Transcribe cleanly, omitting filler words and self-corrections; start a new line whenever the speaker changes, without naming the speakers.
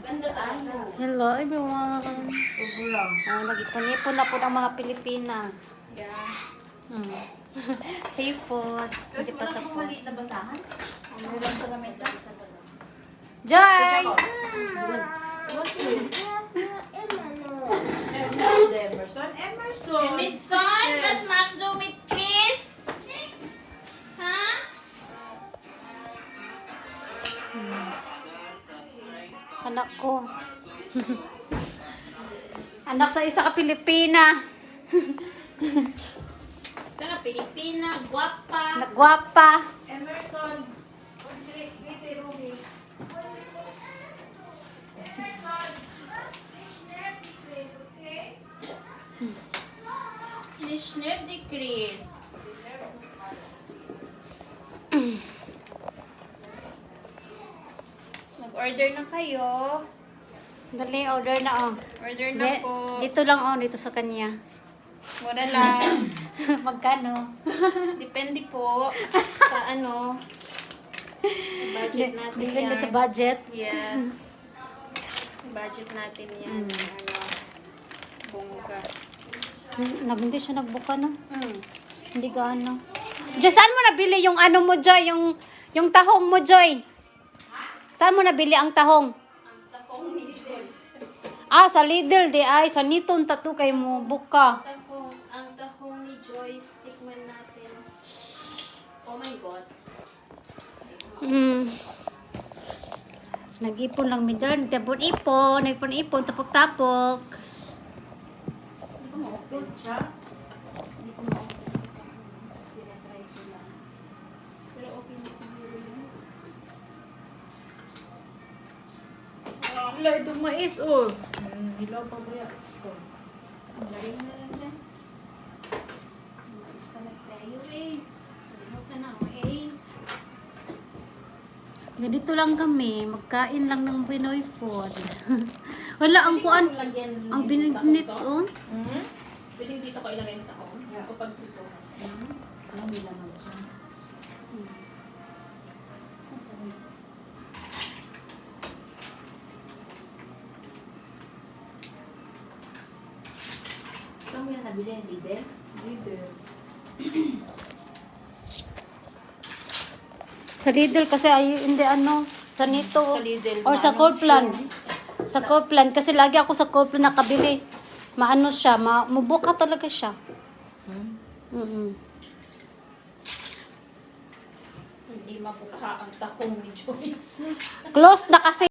Ganda tayo.
Hello everyone.
Sobrang.
Oh, nag-ipon-ipon na po ng mga Pilipina.
Yeah.
Seafood. Hindi pa tapos.
maliit na basahan? Ano lang sa lamesa?
Joy!
Emerson.
Emerson, was Max do with Chris? Ha?
Anak ko. Anak sa isa ka Pilipina.
Sa Pilipina, guwapa.
Nagwapa.
Emerson.
Nishneb di Chris. Nag-order na kayo.
Dali, order na oh.
Order na po.
Dito lang oh, dito sa kanya.
Mura lang.
Magkano?
Depende po sa ano. Budget natin
Depende
yan.
sa budget.
Yes. Budget natin yan. Ano, bongga.
Hindi siya nagbuka no?
Mm.
Hindi gaano. Joy, saan mo nabili yung ano mo, Joy? Yung tahong mo, Joy? Saan mo nabili ang tahong?
Ang tapong ni Joyce.
Ah, sa Lidl, di ay. Sa Niton, tatu kay mo buka.
Ang tahong ni Joyce. Tikman natin. Oh my God.
Nag-ipon lang midran. Nagpon-ipon. Nagpon-ipon. Tapok-tapok.
Hindi ko ma-open siya. Hindi ko ma-open. Tinatry ko lang. Pero okay na siguro yun.
Wala itong mais, oh. Hilaw pa ba yan?
Ang galing na lang dyan. Umalis pa na tayo eh. Kalimutan na ang A's.
Ganito lang kami. Magkain lang ng Pinoy food. Wala, ang kuan. Ang binit, oh.
Pwede dito ko ilagay yung taong. O pag dito.
Ang bilangan siya. Saan mo yan nabili? Lidl? Lidl.
Sa Lidl kasi ay hindi ano. Sa Nito.
Sa Lidl,
Or sa
maano
Coldplan. Sa Coldplan. Kasi lagi ako sa Coldplan nakabili. Maano siya. Mabuka talaga siya.
Hindi mabuka ang tahong ni Joyce.
Close na kasi.